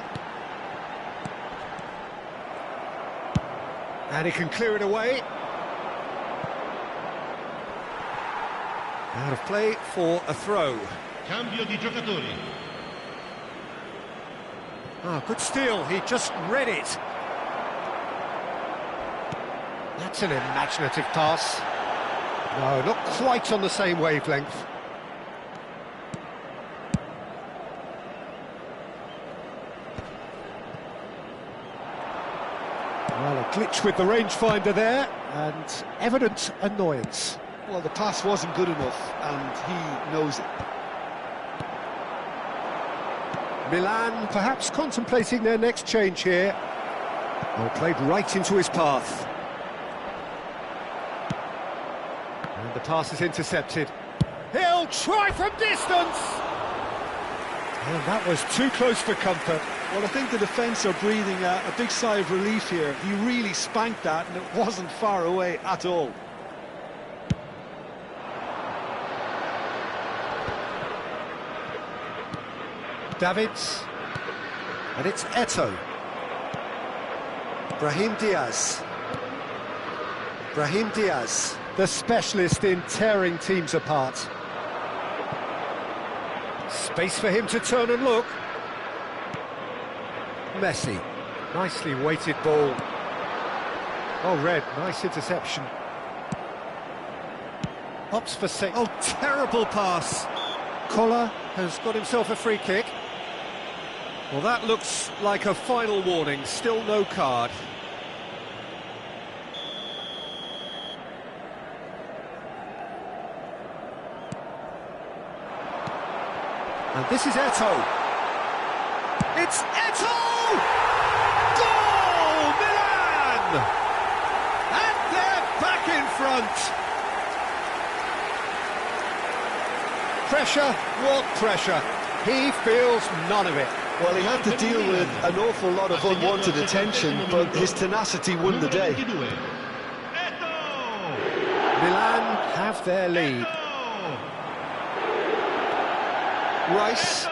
And he can clear it away. Out of play for a throw. Cambio di giocatori. Ah, good steal, he just read it. That's an imaginative pass. No, not quite on the same wavelength. Well, a glitch with the rangefinder there, and evident annoyance. Well, the pass wasn't good enough, and he knows it. Milan perhaps contemplating their next change here. Well, played right into his path. And the pass is intercepted. He'll try from distance! And that was too close for comfort. Well, I think the defence are breathing a big sigh of relief here. He really spanked that, and it wasn't far away at all. Davids. And it's Eto'o. Brahim Diaz. Brahim Diaz, the specialist in tearing teams apart. Space for him to turn and look. Messi, nicely weighted ball. Oh, Red, nice interception. Opts for six. Oh, terrible pass. Collar has got himself a free kick. Well, that looks like a final warning, still no card. And this is Eto'o. It's Eto'o! Goal, Milan! And they're back in front. Pressure? What pressure? He feels none of it. Well, he had to deal with an awful lot of unwanted attention, but his tenacity won the day. Milan have their lead. Rice.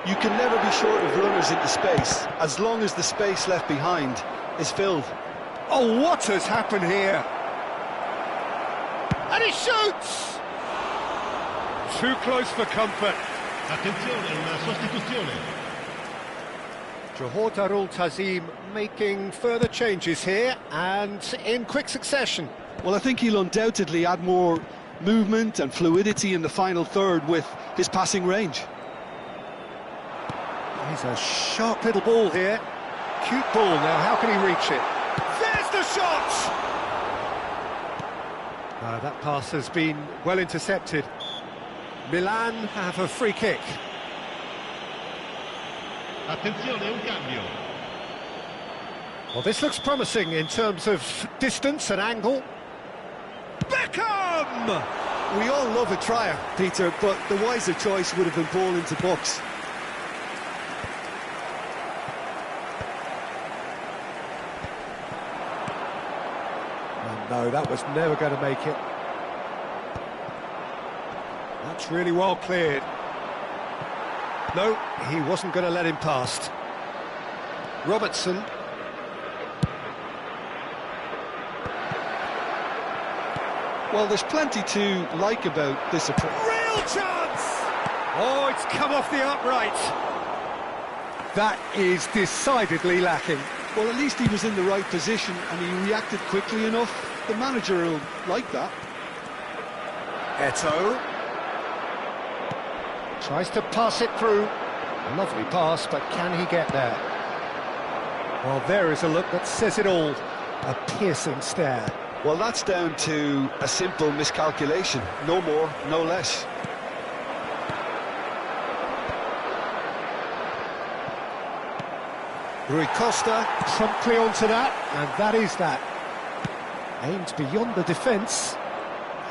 You can never be short of runners into space, as long as the space left behind is filled. Oh, what has happened here? And he shoots! Too close for comfort. Attenzione, una sostituzione. Johor Darul Tazim making further changes here, and in quick succession. Well, I think he'll undoubtedly add more movement and fluidity in the final third with his passing range. He's a sharp little ball here. Cute ball now, how can he reach it? There's the shot! That pass has been well intercepted. Milan have a free kick. Attenzione, un cambio. Well, this looks promising in terms of distance and angle. Beckham! We all love a trier, Peter, but the wiser choice would have been ball into box. No, that was never going to make it. That's really well cleared. No, he wasn't going to let him past. Robertson. Well, there's plenty to like about this approach. Real chance! Oh, it's come off the upright. That is decidedly lacking. Well, at least he was in the right position and he reacted quickly enough. The manager will like that. Eto'o. Tries to pass it through. A lovely pass, but can he get there? Well, there is a look that says it all. A piercing stare. Well, that's down to a simple miscalculation. No more, no less. Rui Costa promptly onto that, and that is that. Aims beyond the defence,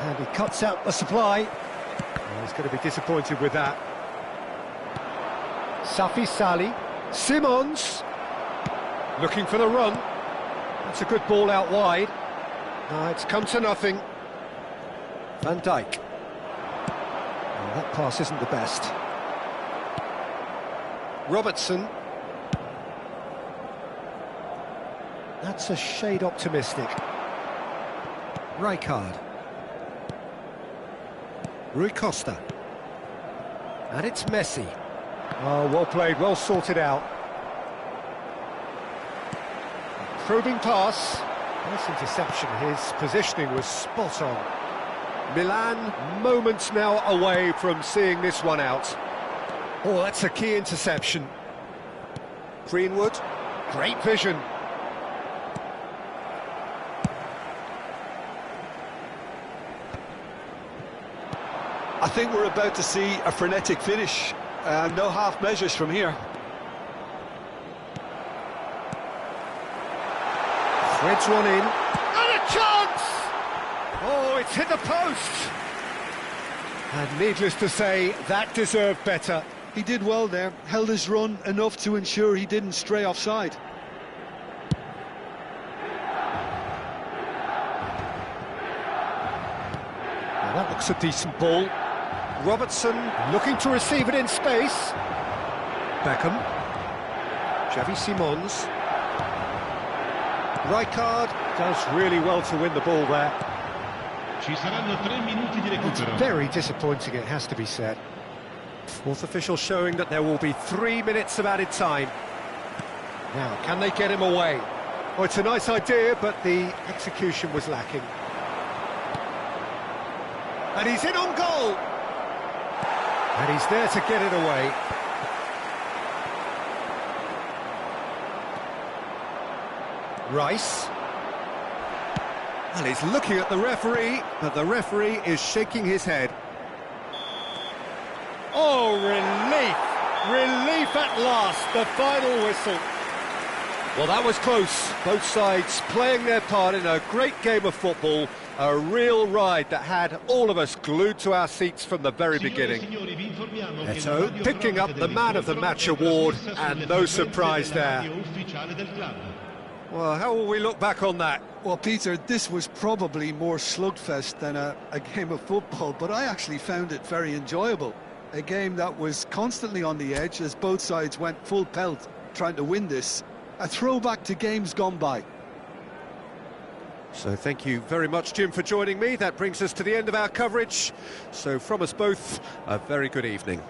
and he cuts out the supply. Well, he's going to be disappointed with that. Safi Sali, Simons, looking for the run. That's a good ball out wide. It's come to nothing. Van Dijk. Well, that pass isn't the best. Robertson. That's a shade optimistic. Rijkaard. Rui Costa. And it's Messi. Oh, well played, well sorted out. Probing pass. Nice interception, his positioning was spot on. Milan, moments now away from seeing this one out. Oh, that's a key interception. Greenwood, great vision. I think we're about to see a frenetic finish. No half measures from here. Threads one in. And a chance! Oh, it's hit the post! And needless to say, that deserved better. He did well there, held his run enough to ensure he didn't stray offside. Now that looks a decent ball. Robertson looking to receive it in space. Beckham. Xavi Simons. Rijkaard does really well to win the ball there. Ci saranno 3 minuti di It's recupero. very disappointing, it has to be said. Fourth official showing that there will be 3 minutes of added time. Now, can they get him away? Well, it's a nice idea, but the execution was lacking. And he's in on goal! And he's there to get it away. Rice. And he's looking at the referee, but the referee is shaking his head. Oh, relief! Relief at last, the final whistle. Well, that was close. Both sides playing their part in a great game of football. A real ride that had all of us glued to our seats from the very beginning. Eto picking up the Man of the Match award, and no surprise there. Well, how will we look back on that? Well, Peter, this was probably more slugfest than a game of football, but I actually found it very enjoyable. A game that was constantly on the edge as both sides went full pelt trying to win this. A throwback to games gone by. So thank you very much, Jim, for joining me. That brings us to the end of our coverage. So from us both, a very good evening.